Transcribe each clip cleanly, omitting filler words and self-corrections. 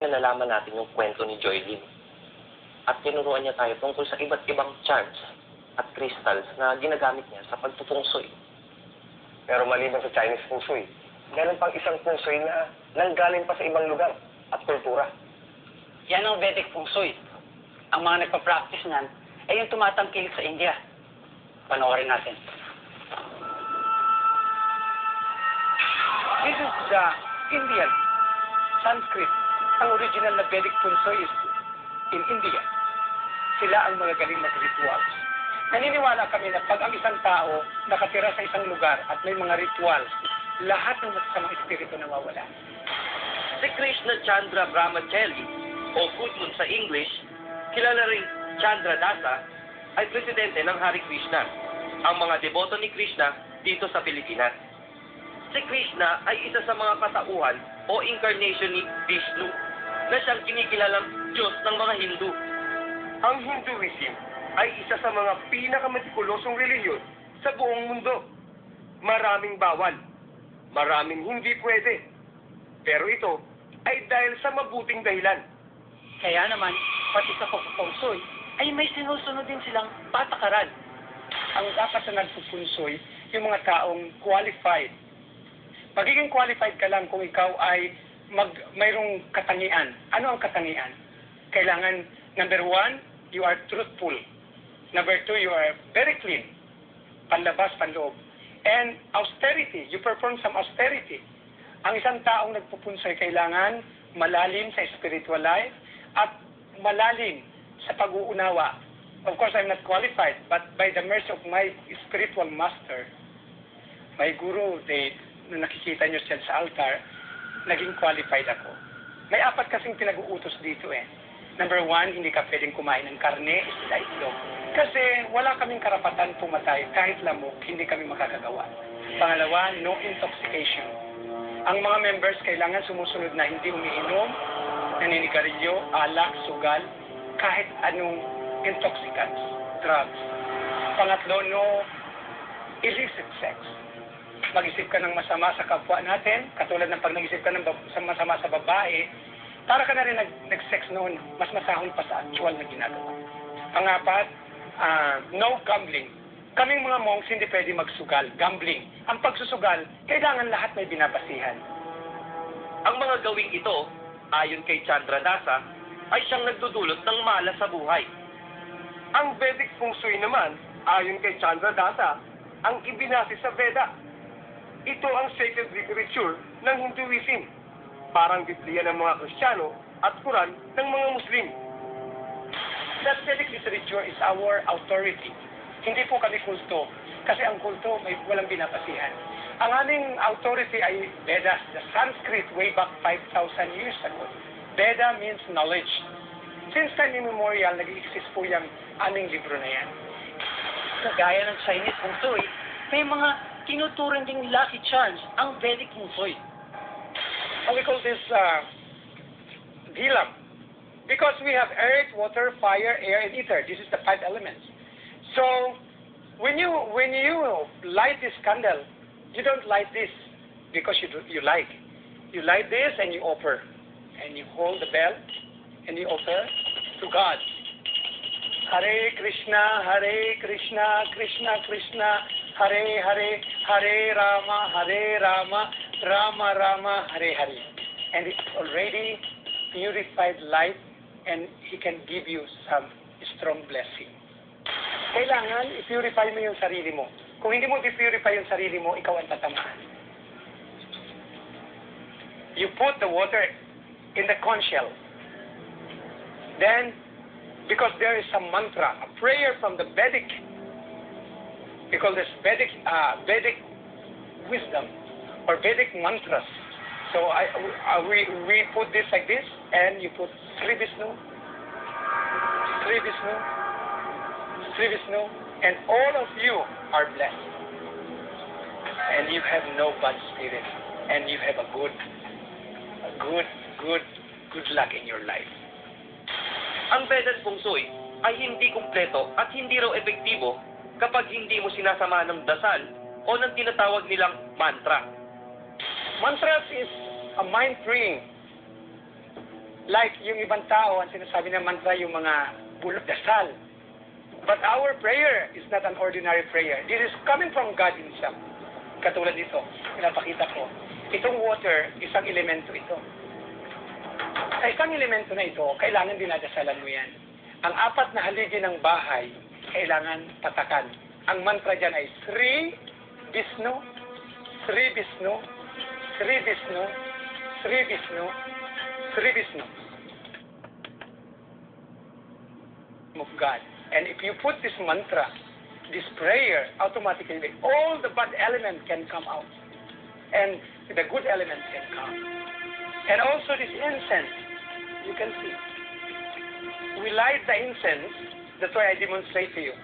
nalaman natin yung kwento ni Joylyn. At tinuruan niya tayo tungkol sa iba't ibang charms at crystals na ginagamit niya sa pagpupungsoy. Pero maliban sa Chinese feng shui, meron pang isang feng shui na nanggaling pa sa ibang lugar at kultura. Yan ang Vedic feng shui. Ang mga nagpa-practice niyan ay yung tumatangkilik sa India. Panoorin natin. This is the Indian Sanskrit. Ang original na Vedic feng shui is in India. Sila ang mga galing mag-rituals. Naniniwala kami na pag ang isang tao nakatira sa isang lugar at may mga rituals, lahat ng masasamang espiritu nawawala. Si Krishna Chandra Brahmachari, o Good Moon sa English, kilala ring Chandra Dasa, ay presidente ng Hare Krishna, ang mga deboto ni Krishna dito sa Pilipinas. Si Krishna ay isa sa mga katauhan o incarnation ni Vishnu na siyang kinikilalang Diyos ng mga Hindu. Ang Hinduism ay isa sa mga pinakametikulosong relihiyon sa buong mundo. Maraming bawal, maraming hindi pwede. Pero ito ay dahil sa mabuting dahilan. Kaya naman, pati sa feng shui, ay may sinusunod din silang patakaran. Ang dapat na nagpupunsoy, yung mga taong qualified. Magiging qualified ka lang kung ikaw ay mayroong katangian. Ano ang katangian? Kailangan, number 1, you are truthful. Number 2, you are very clean. Panlabas, panloob. And austerity, you perform some austerity. Ang isang taong nagpupunsoy kailangan malalim sa spiritual life at malalim sa pag-uunawa. Of course, I'm not qualified, but by the mercy of my spiritual master, my guru, nung nakikita nyo siya sa altar, naging qualified ako. May 4 kasing pinag-uutos dito eh. Number 1, hindi ka pwedeng kumain ng karne, isda, itlog. Kasi wala kaming karapatan pumatay kahit lamok, hindi kami makakagawa. Pangalawa, no intoxication. Ang mga members kailangan sumusunod na hindi umiinom, naninigarilyo, alak, sugal, kahit anong intoxicants, drugs. Pangatlo, no illicit sex. Mag-isip ka ng masama sa kapwa natin, katulad ng pag nag-isip ka ng masama sa babae, para ka na rin nag-sex noon, mas masahol pa sa actual na ginagawa. Pangapat, no gambling. Kaming mga monks hindi pwede magsugal, gambling. Ang pagsusugal, kailangan lahat may binabasihan. Ang mga gawing ito, ayon kay Chandra Dasa, ay siyang nagdudulot ng malas sa buhay. Ang Vedic feng shui naman, ayon kay Chandra Dasa, ang ibinase sa Veda. Ito ang sacred literature ng Hinduism. Parang Biblia ng mga Kristiyano at Quran ng mga Muslim. That Vedic literature is our authority. Hindi po kami kulto. Kasi ang kulto may walang binabasihan. Ang aming authority ay Vedas, the Sanskrit way back 5,000 years ago. Veda means knowledge. Since time immemorial, nag-exist po yung aming libro na yan. Kagaya ng Chinese feng shui, may mga tinuturing ding lucky charms ang Vedic feng shui. And we call this Dhilam. Because we have earth, water, fire, air, and ether. This is the 5 elements. So, when you light this candle, you don't light this because you like. You light this and you offer. And you hold the bell and you offer to God. Hare Krishna, Krishna Krishna, Hare Hare, Hare Rama, Rama Rama, Hare Hare. And it's already purified light and He can give you some strong blessing. Kailangan i-purify mo yung sarili mo. Kung hindi mo i-purify yung sarili mo, ikaw ang tatamaan. You put the water in the conch shell. Then, because there is some mantra, a prayer from the Vedic, we call this Vedic wisdom or Vedic mantras. So we put this like this, and you put Sri Vishnu, Sri Vishnu, Sri Vishnu, and all of you are blessed. And you have no bad spirit, and you have a good luck in your life. Ang Vedas feng shui ay hindi kumpleto at hindi raw epektibo kapag hindi mo sinasama ng dasal o ng tinatawag nilang mantra. Mantras is a mind-freeing Like yung ibang tao, ang sinasabi ng mantra, yung mga bulot dasal. But our prayer is not an ordinary prayer. This is coming from God Himself. Katulad dito, pinapakita ko. Itong water, isang elemento ito. Sa isang elemento na ito, kailangan dinadasalan mo yan. Ang apat na haligi ng bahay, kailangan patakan. Ang mantra dyan ay Sri Vishnu, Sri Vishnu, Sri Vishnu, Sri Vishnu, Sri Vishnu. Of God. And if you put this mantra, this prayer, automatically all the bad element can come out. And the good element can come. And also this incense, you can see. We light the incense, that's why I demonstrate to you.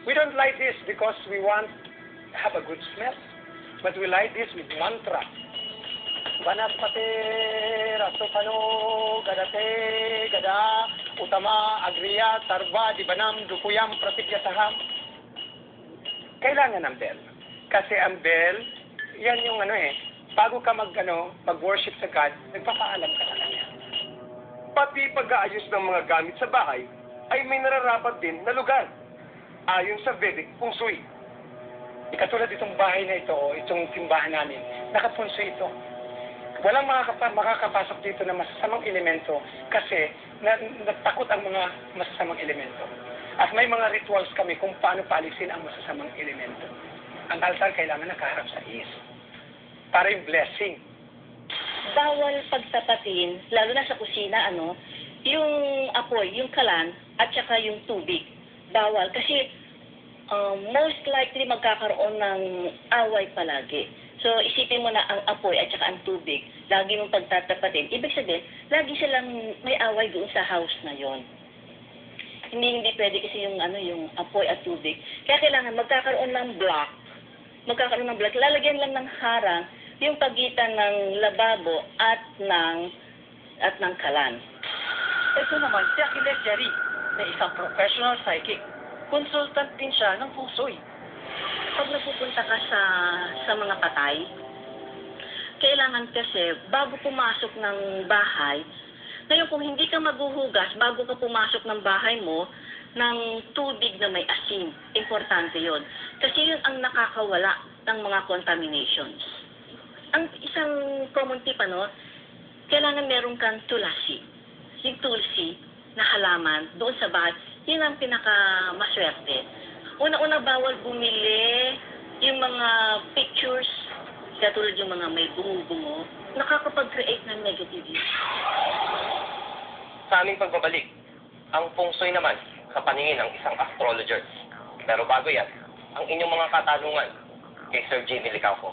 We don't light this because we want to have a good smell. But we light this with mantra. Vanaspate, Rasopano, Gadate, Gada, Utama, Agriya, Sarva, Dibanam, Dukuyam, Pratikyasaham. Kailangan ng bell. Kasi ang bell, yan yung bago ka mag-worship sa God, nagpapaalam ka sa Kanya. Pati pag-aayos ng mga gamit sa bahay ay may nararapat din na lugar. Ayon sa Vedic Feng Shui. Katulad itong bahay na ito, itong simbahan namin, nakapunso ito. Walang makakapasok dito na masasamang elemento kasi natakot ang mga masasamang elemento. At may mga rituals kami kung paano paalisin ang masasamang elemento. Ang altar kailangan nakaharap sa east. Para yung blessing. Bawal pagtapatin, lalo na sa kusina, yung apoy, yung kalan, at saka yung tubig. Bawal. Kasi most likely magkakaroon ng away palagi. So, isipin mo na ang apoy at saka ang tubig, lagi mong pagtatapatin. Ibig sabihin, lagi silang may away doon sa house na yon. Hindi pwede kasi yung apoy at tubig. Kaya kailangan magkakaroon ng block. Lalagyan lang ng harang yung pagitan ng lababo at ng kalan. Ito naman si Achilles Yari, na isang professional psychic. Consultant din siya ng Feng Shui. Pag napupunta ka sa mga patay, kailangan kasi bago pumasok ng bahay, ngayon kung hindi ka maghuhugas bago ka pumasok ng bahay mo ng tubig na may asin, importante yon. Kasi yun ang nakakawala ng mga contaminations. Ang isang common tip, kailangan meron kang tulasi. Yung tulsi na halaman doon sa bahay, yun ang pinakamaswerte. Una-una, bawal bumili yung mga pictures, katulad yung mga may bungo-bungo, nakakapag-create ng negativity. Sa aming pagbabalik, ang Feng Shui naman sa paningin ng isang astrologer. Pero bago yan, ang inyong mga katanungan kay Sir Jimmy Licauco.